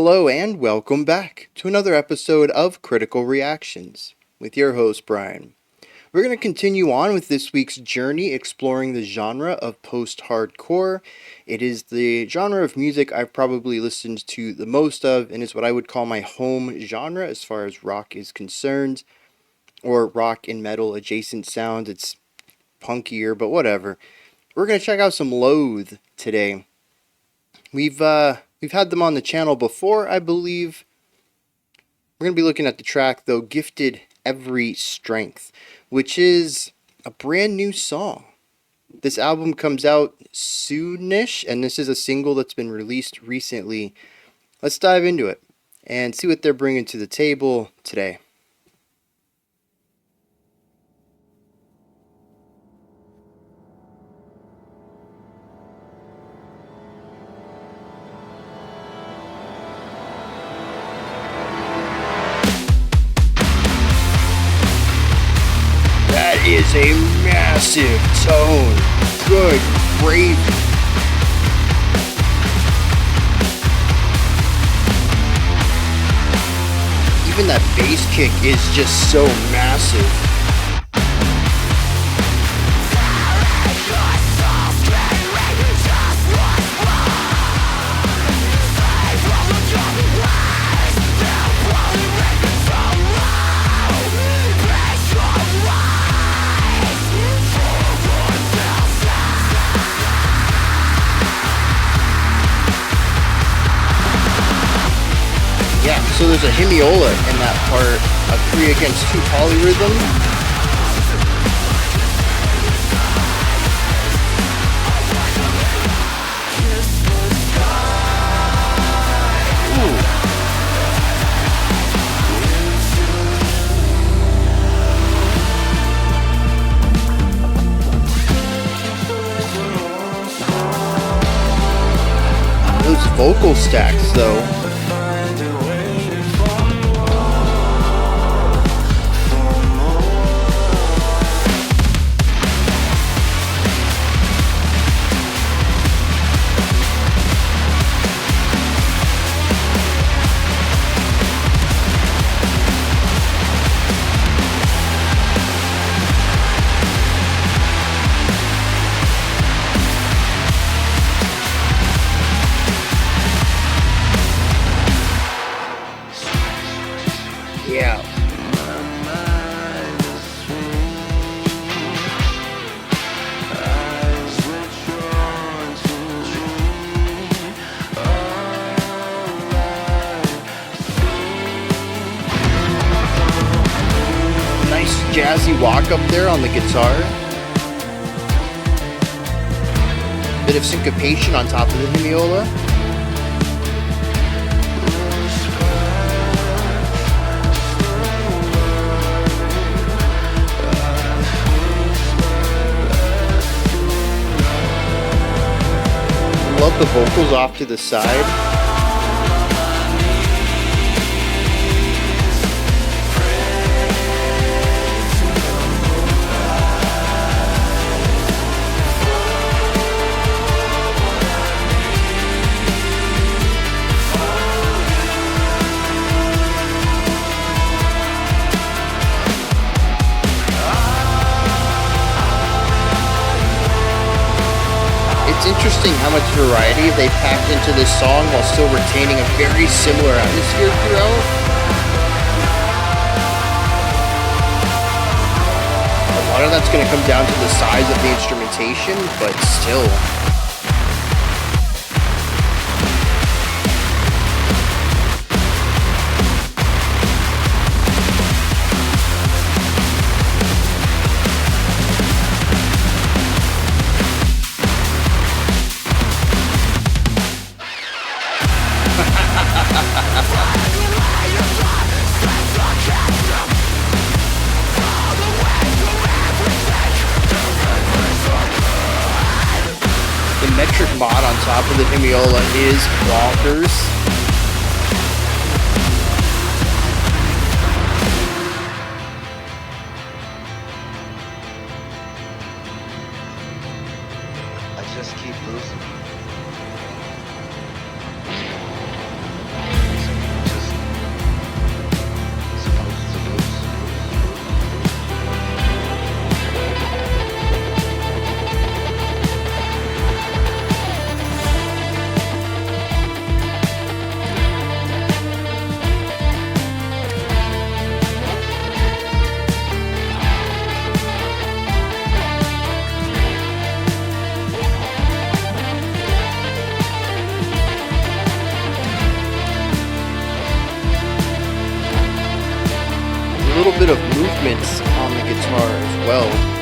Hello and welcome back to another episode of Critical Reactions with your host Bryan. We're going to continue on with this week's journey exploring the genre of post-hardcore. It is the genre of music I've probably listened to the most of and is what I would call my home genre as far as rock is concerned, or rock and metal adjacent sounds. It's punkier, but whatever. We're going to check out some Loathe today. We've had them on the channel before, I believe. We're going to be looking at the track, though, Gifted Every Strength, which is a brand new song. This album comes out soonish, and this is a single that's been released recently. Let's dive into it and see what they're bringing to the table today. That is a massive tone. Good gravy. Even that bass kick is just so massive. Yeah, so there's a hemiola in that part, a 3 against 2 polyrhythm. Ooh. Those vocal stacks, though. Yeah. Nice jazzy walk up there on the guitar. Bit of syncopation on top of the hemiola. Love the vocals off to the side. It's interesting how much variety they packed into this song while still retaining a very similar atmosphere throughout. A lot of that's going to come down to the size of the instrumentation, but still. The metric mod on top of the hemiola is bonkers. I just keep losing. little bit of movements on the guitar as well.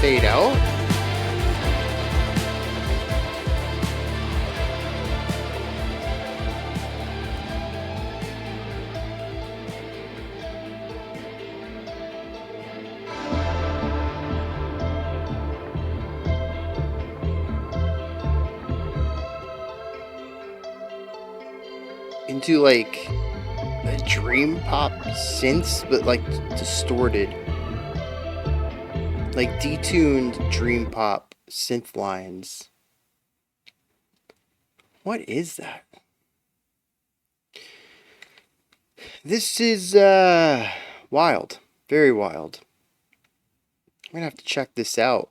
Fade out. Into like a dream pop synths, but like distorted. Like detuned dream pop synth lines. What is that? This is wild. Very wild. I'm gonna have to check this out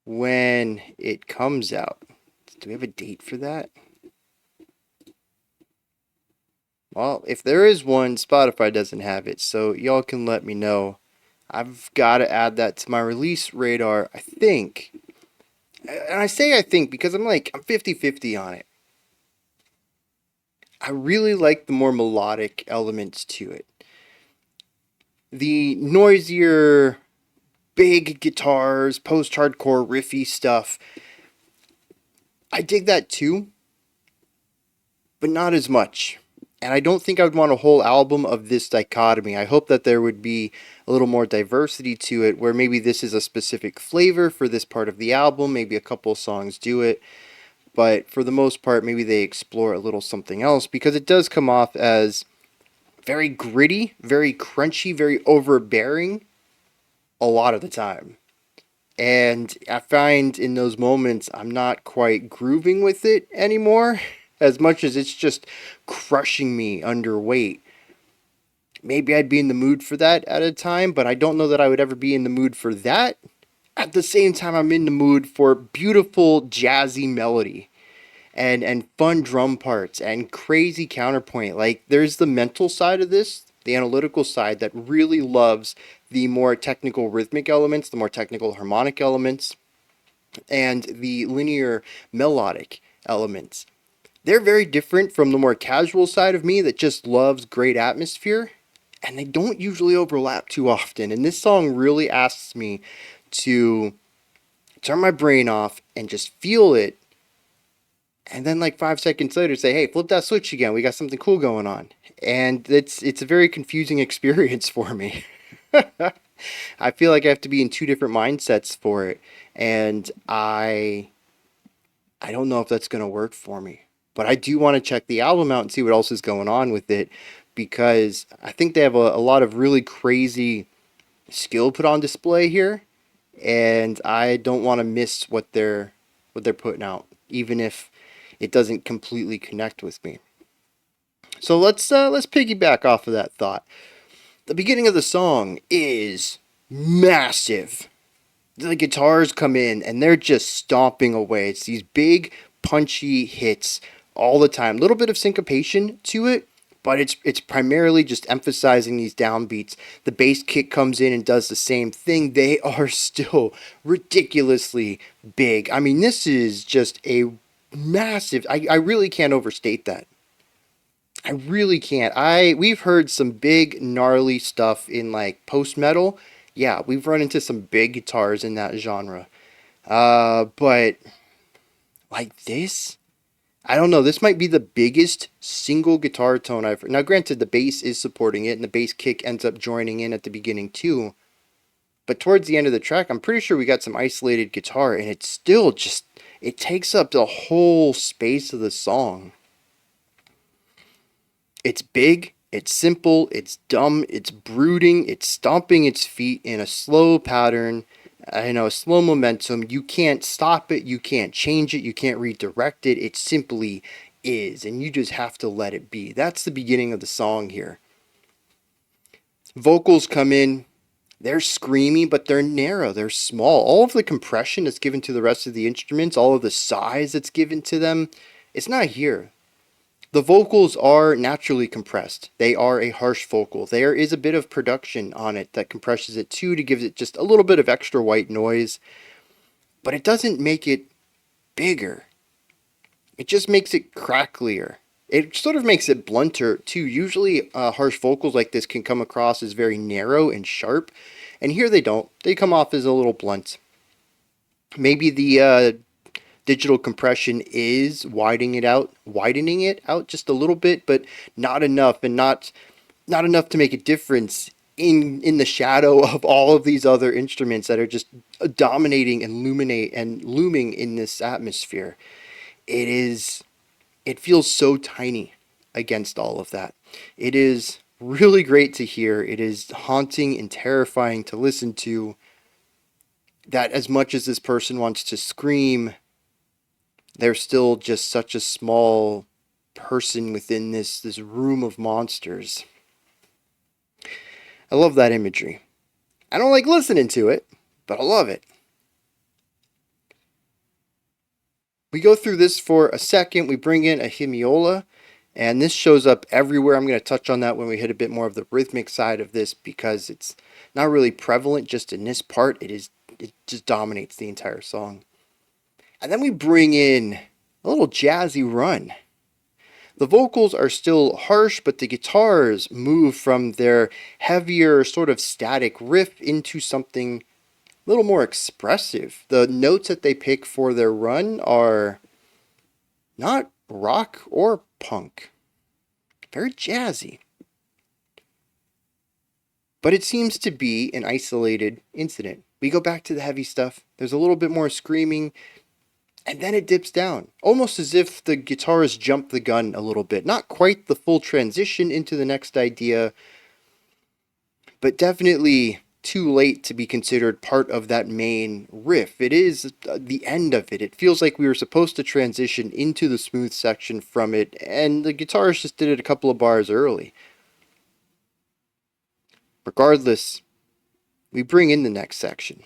when it comes out. Do we have a date for that? Well, if there is one, Spotify doesn't have it, so y'all can let me know. I've got to add that to my release radar, I think. And I say I think because I'm 50-50 on it. I really like the more melodic elements to it. The noisier, big guitars, post-hardcore, riffy stuff, I dig that too, but not as much. And I don't think I would want a whole album of this dichotomy. I hope that there would be a little more diversity to it, where maybe this is a specific flavor for this part of the album, maybe a couple songs do it, but for the most part, maybe they explore a little something else, because it does come off as very gritty, very crunchy, very overbearing a lot of the time. And I find in those moments I'm not quite grooving with it anymore, as much as it's just crushing me under weight. Maybe I'd be in the mood for that at a time, but I don't know that I would ever be in the mood for that. At the same time, I'm in the mood for beautiful jazzy melody and fun drum parts and crazy counterpoint. Like, there's the mental side of this, the analytical side, that really loves the more technical rhythmic elements, the more technical harmonic elements, and the linear melodic elements. They're very different from the more casual side of me that just loves great atmosphere, and they don't usually overlap too often. And this song really asks me to turn my brain off and just feel it, and then like 5 seconds later say, hey, flip that switch again, we got something cool going on. And it's a very confusing experience for me. I feel like I have to be in two different mindsets for it, and I don't know if that's going to work for me. But I do want to check the album out and see what else is going on with it, because I think they have a lot of really crazy skill put on display here, and I don't want to miss what they're putting out, even if it doesn't completely connect with me. So let's piggyback off of that thought. The beginning of the song is massive. The guitars come in and they're just stomping away. It's these big punchy hits all the time. A little bit of syncopation to it, but it's primarily just emphasizing these downbeats. The bass kick comes in and does the same thing. They are still ridiculously big. I mean, this is just a massive, I really can't overstate that. I really can't. We've heard some big gnarly stuff in like post metal. Yeah, we've run into some big guitars in that genre. But like this, I don't know. This might be the biggest single guitar tone I've heard. Now, granted, the bass is supporting it, and the bass kick ends up joining in at the beginning too. But towards the end of the track, I'm pretty sure we got some isolated guitar, and it's still just, it takes up the whole space of the song. It's big, it's simple, it's dumb, it's brooding, it's stomping its feet in a slow pattern, a slow momentum. You can't stop it, you can't change it, you can't redirect it. It simply is, and you just have to let it be. That's the beginning of the song here. Vocals come in, they're screamy, but they're narrow, they're small. All of the compression that's given to the rest of the instruments, all of the size that's given to them, it's not here. The vocals are naturally compressed. They are a harsh vocal. There is a bit of production on it that compresses it too to give it just a little bit of extra white noise, but it doesn't make it bigger. It just makes it cracklier. It sort of makes it blunter too. Usually harsh vocals like this can come across as very narrow and sharp, and here they don't. They come off as a little blunt. Maybe the digital compression is widening it out just a little bit, but not enough, and not enough to make a difference in the shadow of all of these other instruments that are just dominating and looming in this atmosphere. It feels so tiny against all of that. It is really great to hear. It is haunting and terrifying to listen to, that as much as this person wants to scream, they're still just such a small person within this room of monsters. I love that imagery. I don't like listening to it, but I love it. We go through this for a second. We bring in a hemiola, and this shows up everywhere. I'm going to touch on that when we hit a bit more of the rhythmic side of this, because it's not really prevalent just in this part. It just dominates the entire song. And then we bring in a little jazzy run. The vocals are still harsh, but the guitars move from their heavier, sort of static riff into something a little more expressive. The notes that they pick for their run are not rock or punk. Very jazzy. But it seems to be an isolated incident. We go back to the heavy stuff. There's a little bit more screaming, and then it dips down, almost as if the guitarist jumped the gun a little bit. Not quite the full transition into the next idea, but definitely too late to be considered part of that main riff. It is the end of it. It feels like we were supposed to transition into the smooth section from it, and the guitarist just did it a couple of bars early. Regardless, we bring in the next section.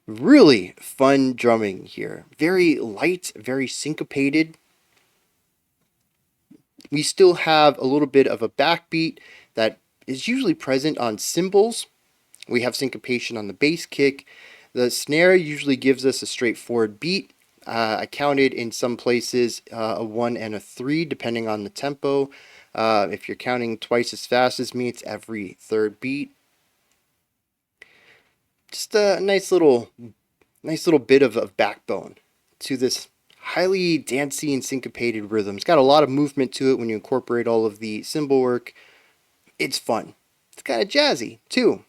Really fun drumming here. Very light, very syncopated. We still have a little bit of a backbeat that is usually present on cymbals. We have syncopation on the bass kick. The snare usually gives us a straightforward beat. I counted in some places a 1 and a 3 depending on the tempo. If you're counting twice as fast as me, it's every third beat. Just a nice little bit of backbone to this highly dancey and syncopated rhythm. It's got a lot of movement to it when you incorporate all of the cymbal work. It's fun. It's kind of jazzy too.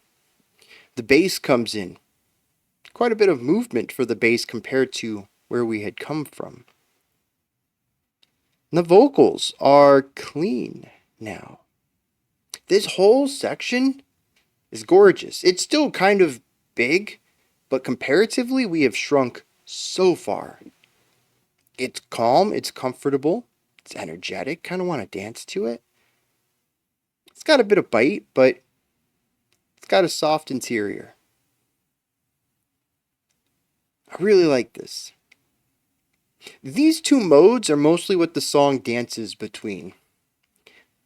The bass comes in. Quite a bit of movement for the bass compared to where we had come from. And the vocals are clean now. This whole section is gorgeous. It's still kind of big, but comparatively we have shrunk so far. It's calm, it's comfortable, it's energetic, kind of want to dance to it. It's got a bit of bite, but it's got a soft interior. I really like this. These two modes are mostly what the song dances between.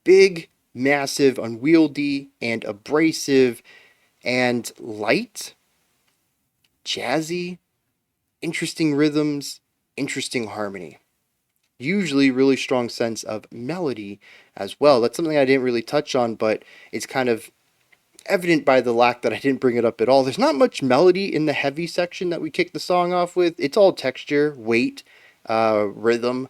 Big, massive, unwieldy, and abrasive, and light, jazzy, interesting rhythms, interesting harmony. Usually really strong sense of melody as well. That's something I didn't really touch on, but it's kind of evident by the lack that I didn't bring it up at all. There's not much melody in the heavy section that we kick the song off with. It's all texture, weight, rhythm.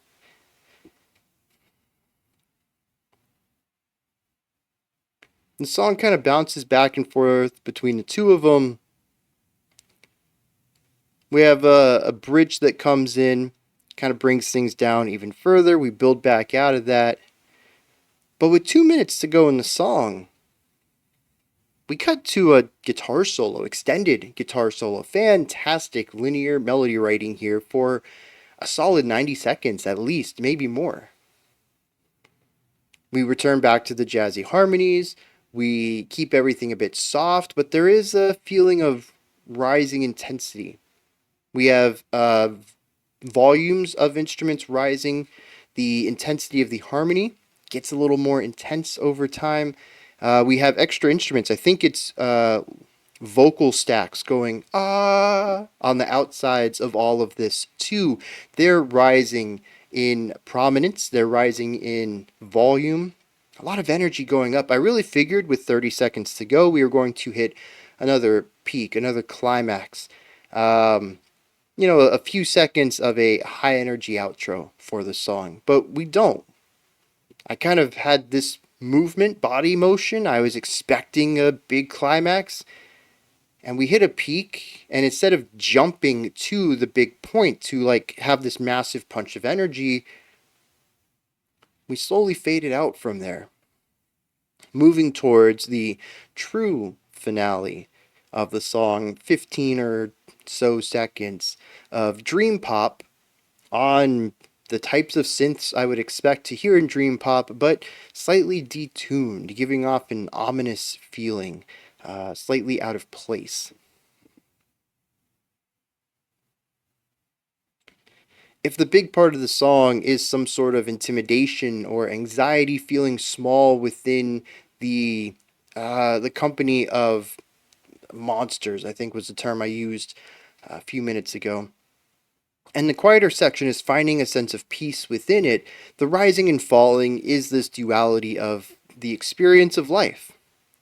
The song kind of bounces back and forth between the two of them. We have a bridge that comes in, kind of brings things down even further. We build back out of that. But with 2 minutes to go in the song, we cut to a guitar solo, extended guitar solo. Fantastic linear melody writing here for a solid 90 seconds at least, maybe more. We return back to the jazzy harmonies. We keep everything a bit soft, but there is a feeling of rising intensity. We have volumes of instruments rising. The intensity of the harmony gets a little more intense over time. We have extra instruments. I think it's vocal stacks going on the outsides of all of this too. They're rising in prominence. They're rising in volume. A lot of energy going up. I really figured with 30 seconds to go, we were going to hit another peak, another climax. A few seconds of a high energy outro for the song, but we don't. I kind of had this movement, body motion. I was expecting a big climax, and we hit a peak, and instead of jumping to the big point to like have this massive punch of energy, we slowly faded out from there, moving towards the true finale of the song, 15 or so seconds of dream pop on the types of synths I would expect to hear in dream pop, but slightly detuned, giving off an ominous feeling, slightly out of place. If the big part of the song is some sort of intimidation or anxiety, feeling small within the company of monsters, I think was the term I used a few minutes ago. And the quieter section is finding a sense of peace within it. The rising and falling is this duality of the experience of life.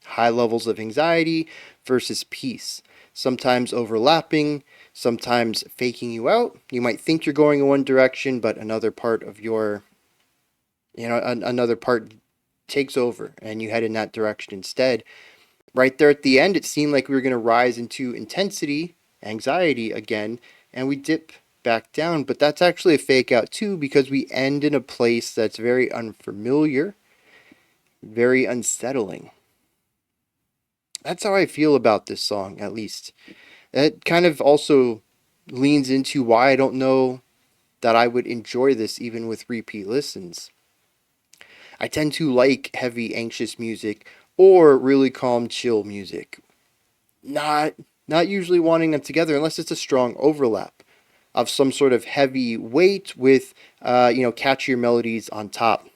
High levels of anxiety versus peace. Sometimes overlapping, sometimes faking you out. You might think you're going in one direction, but another part of another part takes over and you head in that direction instead. Right there at the end, it seemed like we were going to rise into intensity, anxiety again, and we dip back down. But that's actually a fake out too, because we end in a place that's very unfamiliar, very unsettling. That's how I feel about this song, at least. That kind of also leans into why I don't know that I would enjoy this even with repeat listens. I tend to like heavy, anxious music or really calm, chill music. Not not usually wanting them together unless it's a strong overlap of some sort of heavy weight with catchier melodies on top.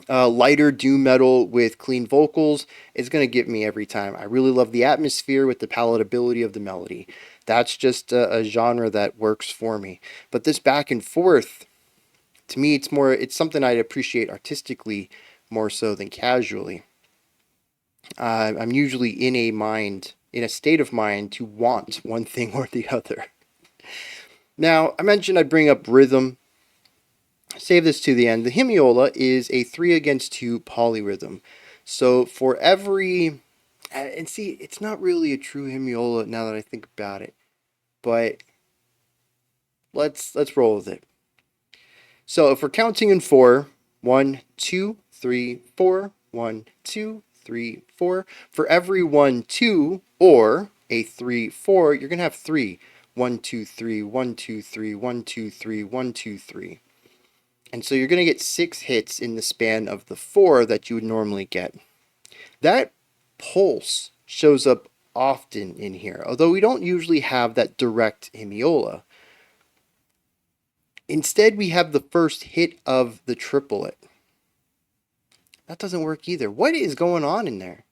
Lighter doom metal with clean vocals is going to get me every time. I really love the atmosphere with the palatability of the melody. That's just a genre that works for me. But this back and forth, to me, it's something I'd appreciate artistically more so than casually. I'm usually in a state of mind to want one thing or the other. Now, I mentioned I'd bring up rhythm. Save this to the end. The hemiola is a 3 against 2 polyrhythm. So for every, and see, it's not really a true hemiola now that I think about it, but let's roll with it. So if we're counting in 4, 1, 2, 3, 4, 1, 2, 3, 4. For every 1, 2, or a 3, 4, you're going to have 3. 1, 2, 3, 1, 2, 3, 1, 2, 3, 1, 2, 3. And so you're going to get 6 hits in the span of the 4 that you would normally get. That pulse shows up often in here, although we don't usually have that direct hemiola. Instead, we have the first hit of the triplet. That doesn't work either. What is going on in there?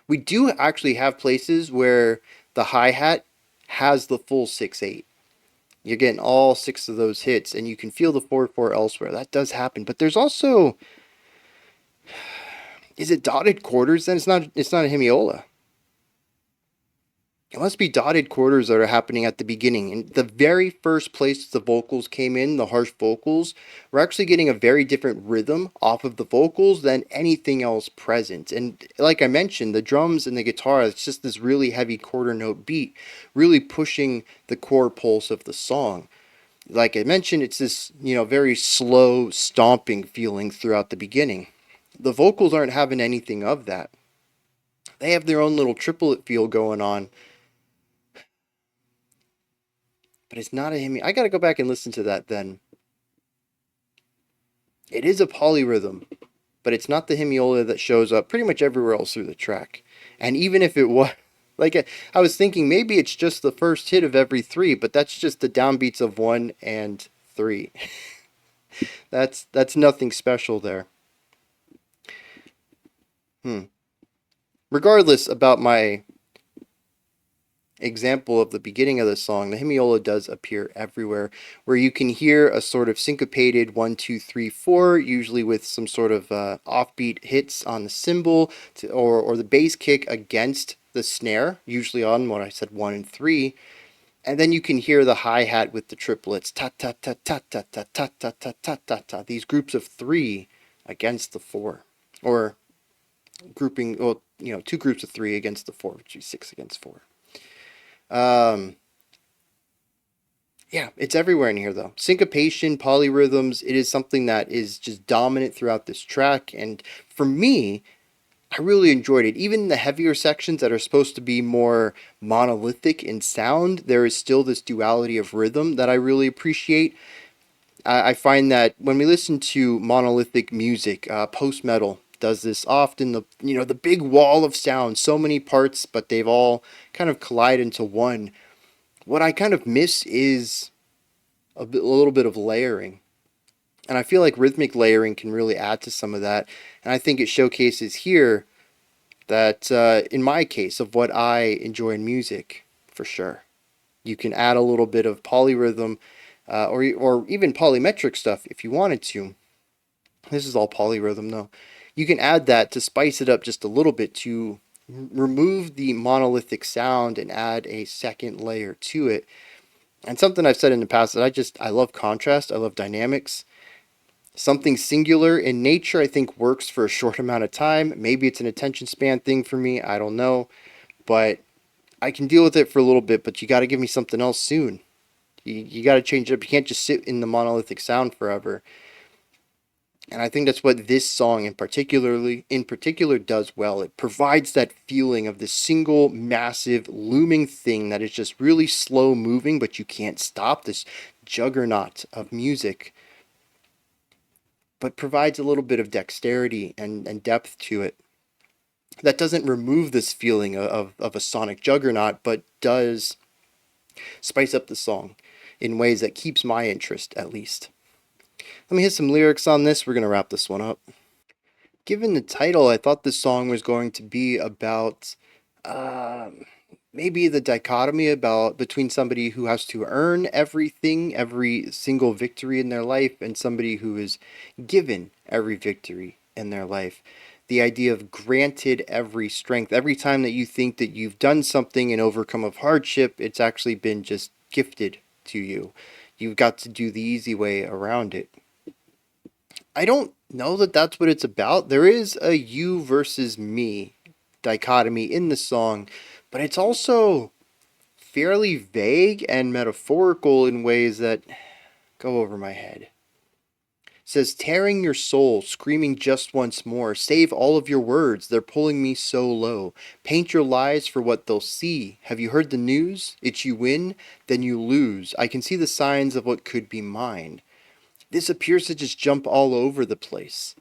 We do actually have places where the hi-hat has the full 6/8. You're getting all 6 of those hits, and you can feel the 4/4 elsewhere. That does happen. But there's also, is it dotted quarters? Then it's not a hemiola. It must be dotted quarters that are happening at the beginning. In the very first place the vocals came in, the harsh vocals, we're actually getting a very different rhythm off of the vocals than anything else present. And like I mentioned, the drums and the guitar, it's just this really heavy quarter note beat, really pushing the core pulse of the song. Like I mentioned, it's this, very slow stomping feeling throughout the beginning. The vocals aren't having anything of that. They have their own little triplet feel going on, but it's not a hymn. I gotta go back and listen to that then. It is a polyrhythm, but it's not the hemiola that shows up pretty much everywhere else through the track. And even if it was, like I was thinking, maybe it's just the first hit of every three, but that's just the downbeats of 1 and 3. That's nothing special there. Regardless about my example of the beginning of the song, the hemiola does appear everywhere, where you can hear a sort of syncopated 1, 2, 3, 4, usually with some sort of offbeat hits on the cymbal or the bass kick against the snare, usually on what I said 1 and 3. And then you can hear the hi-hat with the triplets, ta ta ta ta ta ta ta ta ta ta ta ta. These groups of 3 against the 4, or grouping, well, two groups of 3 against the 4, which is 6 against 4. Yeah, it's everywhere in here though. Syncopation, polyrhythms, it is something that is just dominant throughout this track. And for me, I really enjoyed it. Even the heavier sections that are supposed to be more monolithic in sound, there is still this duality of rhythm that I really appreciate. I find that when we listen to monolithic music, post-metal does this often. The big wall of sound, so many parts, but they've all kind of collide into one. What I kind of miss is a little bit of layering. And I feel like rhythmic layering can really add to some of that. And I think it showcases here that, in my case, of what I enjoy in music, for sure. You can add a little bit of polyrhythm, or even polymetric stuff if you wanted to. This is all polyrhythm though. You can add that to spice it up just a little bit to remove the monolithic sound and add a second layer to it. And something I've said in the past that I love contrast, I love dynamics. Something singular in nature I think works for a short amount of time. Maybe it's an attention span thing for me, I don't know. But I can deal with it for a little bit, but you got to give me something else soon. You got to change it up. You can't just sit in the monolithic sound forever. And I think that's what this song in particular does well. It provides that feeling of this single massive looming thing that is just really slow moving, but you can't stop, this juggernaut of music, but provides a little bit of dexterity and depth to it. That doesn't remove this feeling of a sonic juggernaut, but does spice up the song in ways that keeps my interest, at least. Let me hit some lyrics on this. We're going to wrap this one up. Given the title, I thought this song was going to be about maybe the dichotomy between somebody who has to earn everything, every single victory in their life, and somebody who is given every victory in their life. The idea of granted every strength. Every time that you think that you've done something and overcome a hardship, it's actually been just gifted to you. You've got to do the easy way around it. I don't know that that's what it's about. There is a you versus me dichotomy in the song, but it's also fairly vague and metaphorical in ways that go over my head. It says, tearing your soul, screaming just once more, save all of your words, they're pulling me so low. Paint your lies for what they'll see. Have you heard the news? It's you win, then you lose. I can see the signs of what could be mine. This appears to just jump all over the place.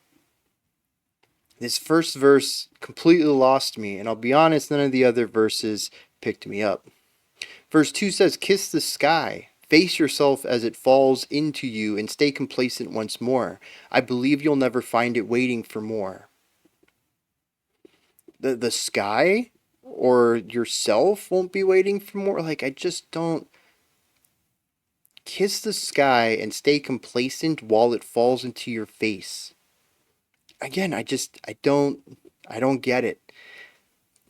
This first verse completely lost me, and I'll be honest, none of the other verses picked me up. Verse 2 says, kiss the sky, face yourself as it falls into you, and stay complacent once more. I believe you'll never find it waiting for more. The sky or yourself won't be waiting for more? Like, I just don't. Kiss the sky and stay complacent while it falls into your face. Again, I don't get it.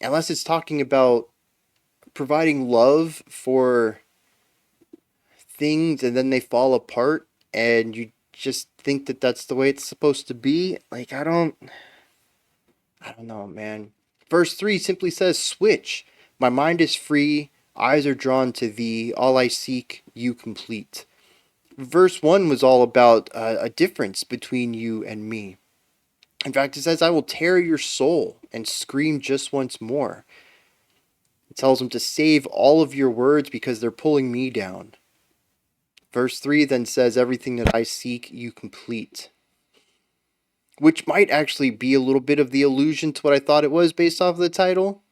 Unless it's talking about providing love for things and then they fall apart and you just think that that's the way it's supposed to be. Like, I don't know, man. Verse 3 simply says, switch. My mind is free, eyes are drawn to thee, all I seek, you complete. Verse 1 was all about a difference between you and me. In fact, it says, I will tear your soul and scream just once more. It tells him to save all of your words because they're pulling me down. Verse 3 then says, everything that I seek, you complete. Which might actually be a little bit of the allusion to what I thought it was based off of the title.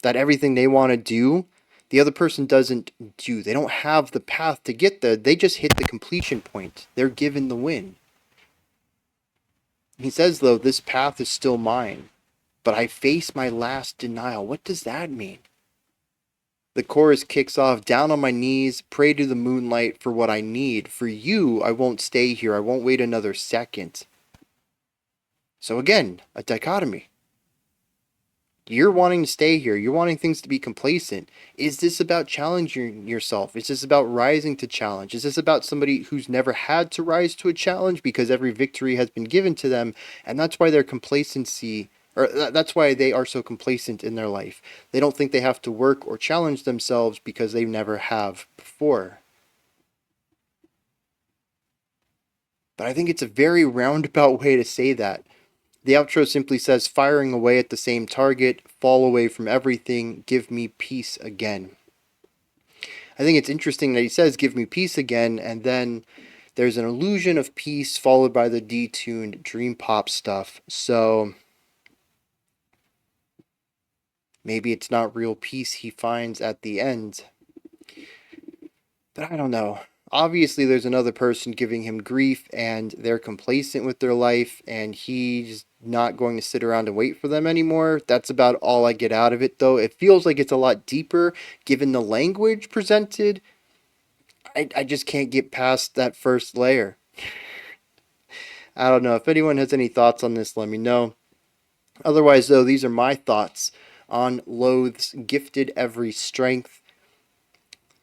That everything they want to do, the other person doesn't do. They don't have the path to get there. They just hit the completion point. They're given the win. He says, though, this path is still mine, but I face my last denial. What does that mean? The chorus kicks off, down on my knees, pray to the moonlight for what I need. For you, I won't stay here. I won't wait another second. So again, a dichotomy. You're wanting to stay here. You're wanting things to be complacent. Is this about challenging yourself? Is this about rising to challenge? Is this about somebody who's never had to rise to a challenge because every victory has been given to them, and that's why their complacency, or that's why they are so complacent in their life. They don't think they have to work or challenge themselves because they never have before. But I think it's a very roundabout way to say that. The outro simply says, firing away at the same target, fall away from everything, give me peace again. I think it's interesting that he says, give me peace again, and then there's an illusion of peace followed by the detuned dream pop stuff. So maybe it's not real peace he finds at the end. But I don't know. Obviously, there's another person giving him grief, and they're complacent with their life, and he's not going to sit around and wait for them anymore. That's about all I get out of it, though. It feels like it's a lot deeper, given the language presented. I just can't get past that first layer. I don't know. If anyone has any thoughts on this, let me know. Otherwise, though, these are my thoughts on Loathe's Gifted Every Strength.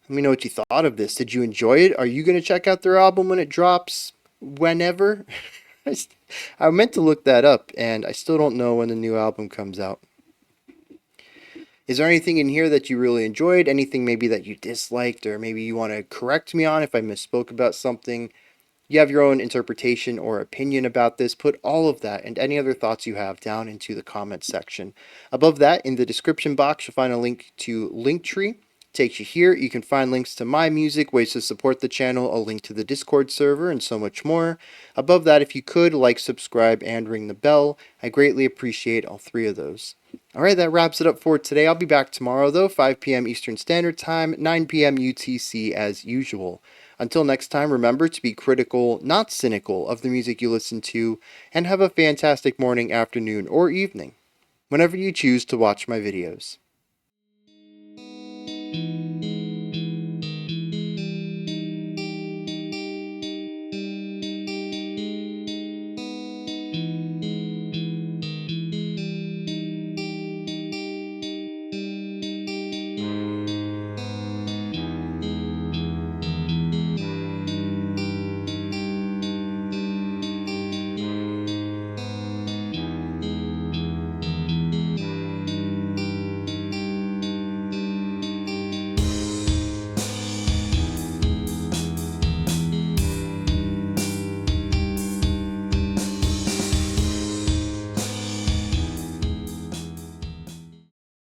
Let me know what you thought of this. Did you enjoy it? Are you going to check out their album when it drops? Whenever? I meant to look that up, and I still don't know when the new album comes out. Is there anything in here that you really enjoyed? Anything maybe that you disliked, or maybe you want to correct me on if I misspoke about something? You have your own interpretation or opinion about this. Put all of that and any other thoughts you have down into the comments section. Above that, in the description box, you'll find a link to Linktree. Takes you here. You can find links to my music, ways to support the channel, a link to the Discord server, and so much more. Above that, if you could, like, subscribe, and ring the bell. I greatly appreciate all three of those. Alright, that wraps it up for today. I'll be back tomorrow, though, 5 p.m. Eastern Standard Time, 9 p.m. UTC as usual. Until next time, remember to be critical, not cynical, of the music you listen to, and have a fantastic morning, afternoon, or evening, whenever you choose to watch my videos.